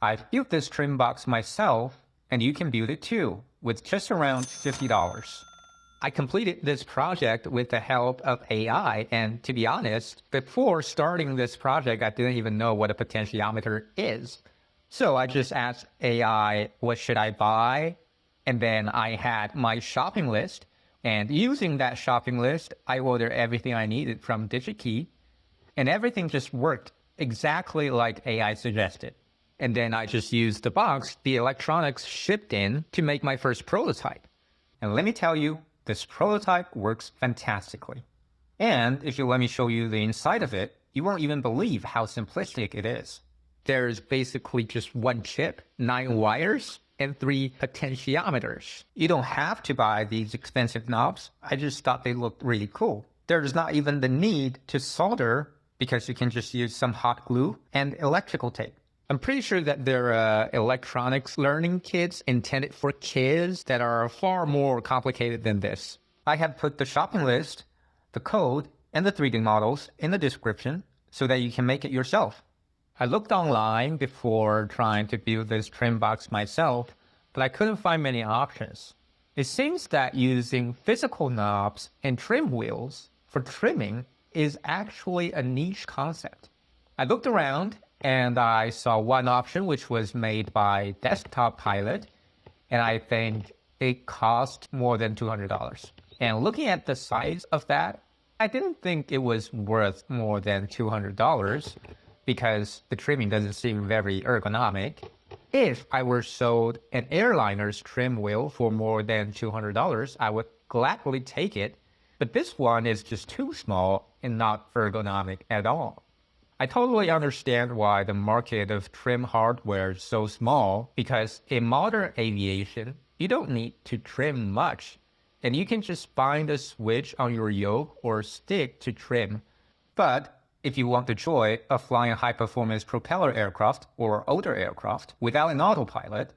I built this trim box myself, and you can build it too, with just around $50. I completed this project with the help of AI, and to be honest, before starting this project, I didn't even know what a potentiometer is. So I just asked AI, what should I buy? And then I had my shopping list, and using that shopping list, I ordered everything I needed from DigiKey, and everything just worked exactly like AI suggested. And then I just used the box the electronics shipped in to make my first prototype. And let me tell you, this prototype works fantastically. And if you let me show you the inside of it, you won't even believe how simplistic it is. There's basically just one chip, 9 wires, and 3 potentiometers. You don't have to buy these expensive knobs. I just thought they looked really cool. There's not even the need to solder because you can just use some hot glue and electrical tape. I'm pretty sure that there are electronics learning kits intended for kids that are far more complicated than this. I have put the shopping list, the code, and the 3D models in the description so that you can make it yourself. I looked online before trying to build this trim box myself, but I couldn't find many options. It seems that using physical knobs and trim wheels for trimming is actually a niche concept. I looked around and I saw one option which was made by Desktop Pilot, and I think it cost more than $200. And looking at the size of that, I didn't think it was worth more than $200 because the trimming doesn't seem very ergonomic. If I were sold an airliner's trim wheel for more than $200, I would gladly take it, but this one is just too small and not ergonomic at all. I totally understand why the market of trim hardware is so small, because in modern aviation, you don't need to trim much, and you can just find a switch on your yoke or stick to trim. But if you want the joy of flying a high-performance propeller aircraft or older aircraft without an autopilot,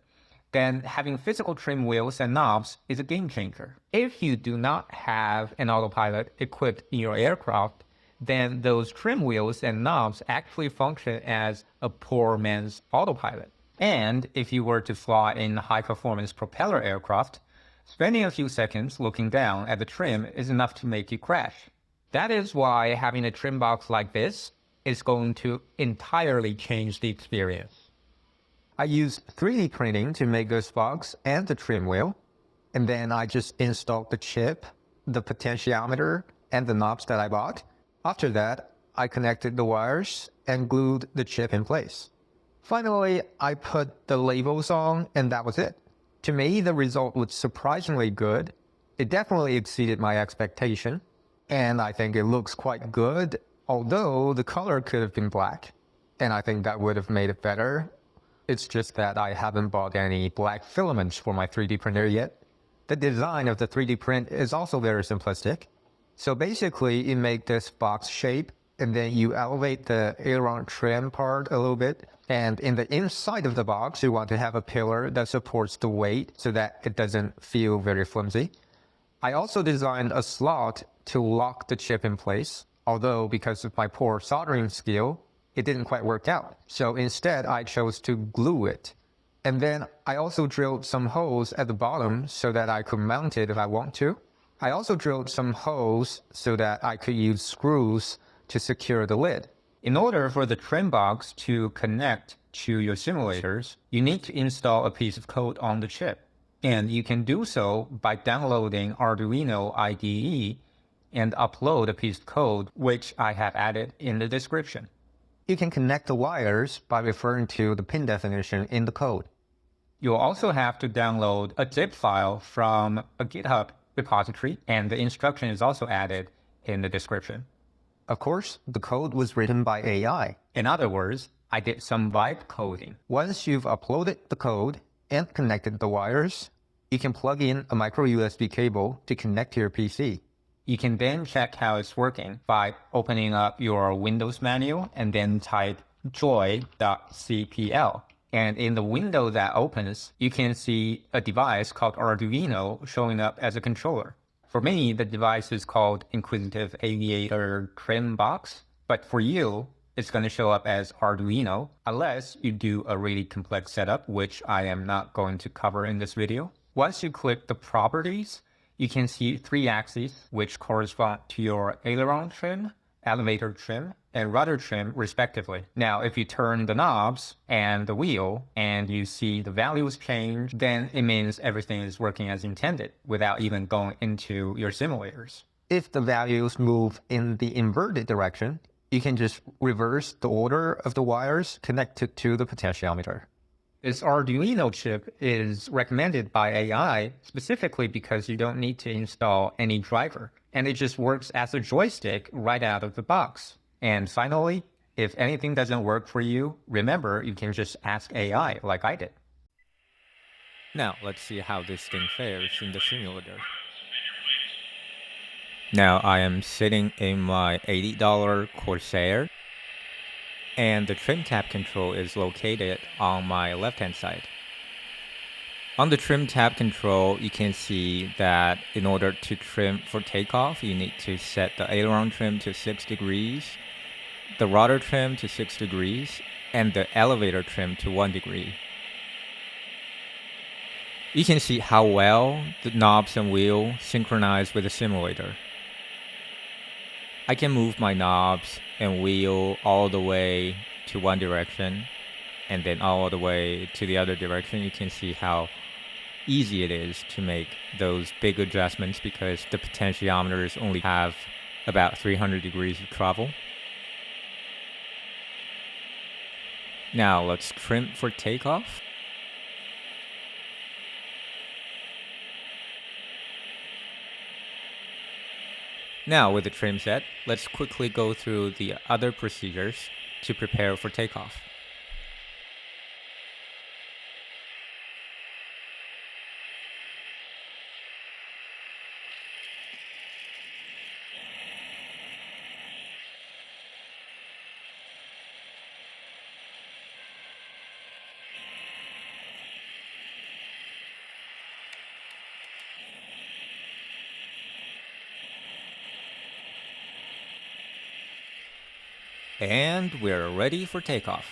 then having physical trim wheels and knobs is a game changer. If you do not have an autopilot equipped in your aircraft, then those trim wheels and knobs actually function as a poor man's autopilot. And if you were to fly in high-performance propeller aircraft, spending a few seconds looking down at the trim is enough to make you crash. That is why having a trim box like this is going to entirely change the experience. I used 3D printing to make this box and the trim wheel, and then I just installed the chip, the potentiometer, and the knobs that I bought. After that, I connected the wires and glued the chip in place. Finally, I put the labels on, and that was it. To me, the result was surprisingly good. It definitely exceeded my expectation, and I think it looks quite good, although the color could have been black, and I think that would have made it better. It's just that I haven't bought any black filaments for my 3D printer yet. The design of the 3D print is also very simplistic. So basically, you make this box shape, and then you elevate the aileron trim part a little bit. And in the inside of the box, you want to have a pillar that supports the weight so that it doesn't feel very flimsy. I also designed a slot to lock the chip in place, although because of my poor soldering skill, it didn't quite work out. So instead, I chose to glue it. And then I also drilled some holes at the bottom so that I could mount it if I want to. I also drilled some holes so that I could use screws to secure the lid. In order for the trim box to connect to your simulators, you need to install a piece of code on the chip. And you can do so by downloading Arduino IDE and upload a piece of code, which I have added in the description. You can connect the wires by referring to the pin definition in the code. You'll also have to download a zip file from a GitHub repository, and the instruction is also added in the description. Of course, the code was written by AI. In other words, I did some vibe coding. Once you've uploaded the code and connected the wires, you can plug in a micro USB cable to connect to your PC. You can then check how it's working by opening up your Windows menu and then type joy.cpl. And in the window that opens, you can see a device called Arduino showing up as a controller. For me, the device is called Inquisitive Aviator Trim Box, but for you, it's going to show up as Arduino, unless you do a really complex setup, which I am not going to cover in this video. Once you click the properties, you can see 3 axes, which correspond to your aileron trim, elevator trim, and rudder trim respectively. Now, if you turn the knobs and the wheel and you see the values change, then it means everything is working as intended without even going into your simulators. If the values move in the inverted direction, you can just reverse the order of the wires connected to the potentiometer. This Arduino chip is recommended by AI specifically because you don't need to install any driver, and it just works as a joystick right out of the box. And finally, if anything doesn't work for you, remember you can just ask AI like I did. Now let's see how this thing fares in the simulator. Now I am sitting in my $80 Corsair, and the trim tab control is located on my left hand side. On the trim tab control, you can see that in order to trim for takeoff, you need to set the aileron trim to 6 degrees, the rudder trim to 6 degrees, and the elevator trim to 1 degree. You can see how well the knobs and wheel synchronize with the simulator. I can move my knobs and wheel all the way to one direction and then all the way to the other direction. You can see how easy it is to make those big adjustments because the potentiometers only have about 300 degrees of travel. Now let's trim for takeoff. Now with the trim set, let's quickly go through the other procedures to prepare for takeoff. And we're ready for takeoff.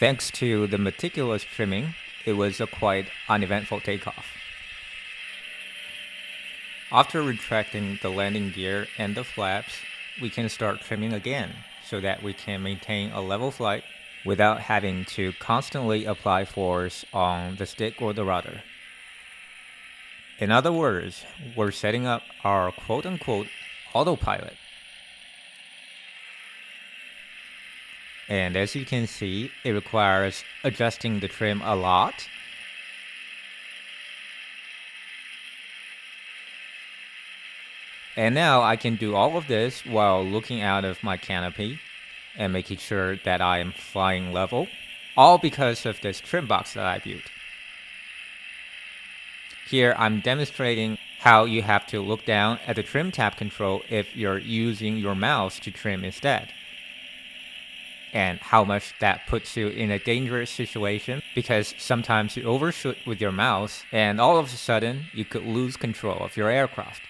Thanks to the meticulous trimming, it was a quite uneventful takeoff. After retracting the landing gear and the flaps, we can start trimming again so that we can maintain a level flight without having to constantly apply force on the stick or the rudder. In other words, we're setting up our quote-unquote autopilot. And as you can see, it requires adjusting the trim a lot. And now I can do all of this while looking out of my canopy and making sure that I am flying level, all because of this trim box that I built. Here I'm demonstrating how you have to look down at the trim tab control if you're using your mouse to trim instead, and how much that puts you in a dangerous situation because sometimes you overshoot with your mouse and all of a sudden you could lose control of your aircraft.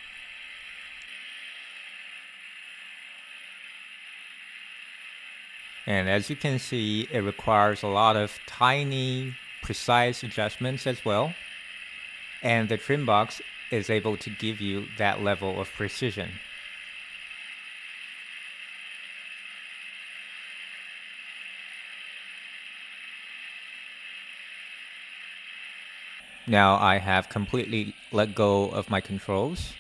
And as you can see, it requires a lot of tiny, precise adjustments as well. And the trim box is able to give you that level of precision. Now I have completely let go of my controls.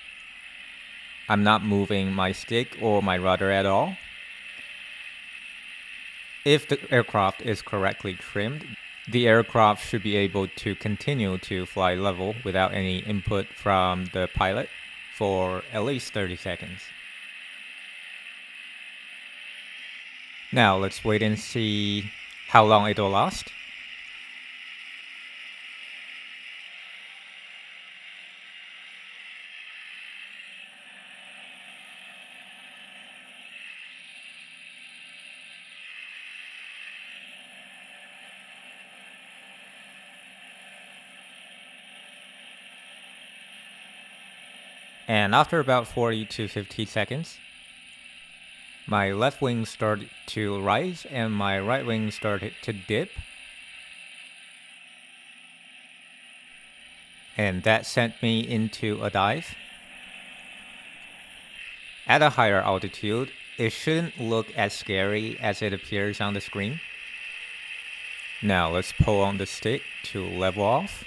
I'm not moving my stick or my rudder at all. If the aircraft is correctly trimmed, the aircraft should be able to continue to fly level without any input from the pilot for at least 30 seconds. Now let's wait and see how long it will last. And after about 40 to 50 seconds, my left wing started to rise and my right wing started to dip. And that sent me into a dive. At a higher altitude, it shouldn't look as scary as it appears on the screen. Now let's pull on the stick to level off.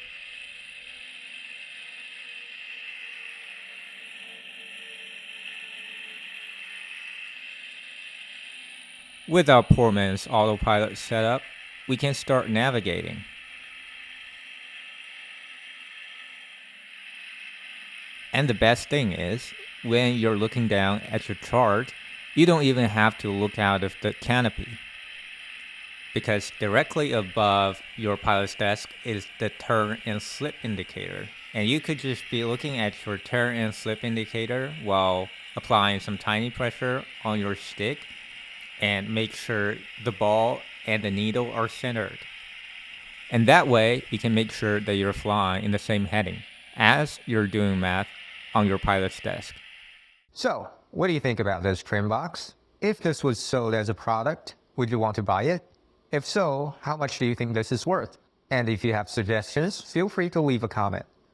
With our poor man's autopilot setup, we can start navigating. And the best thing is, when you're looking down at your chart, you don't even have to look out of the canopy. Because directly above your pilot's desk is the turn and slip indicator. And you could just be looking at your turn and slip indicator while applying some tiny pressure on your stick and make sure the ball and the needle are centered. And that way, you can make sure that you're flying in the same heading as you're doing math on your pilot's desk. So, what do you think about this trim box? If this was sold as a product, would you want to buy it? If so, how much do you think this is worth? And if you have suggestions, feel free to leave a comment.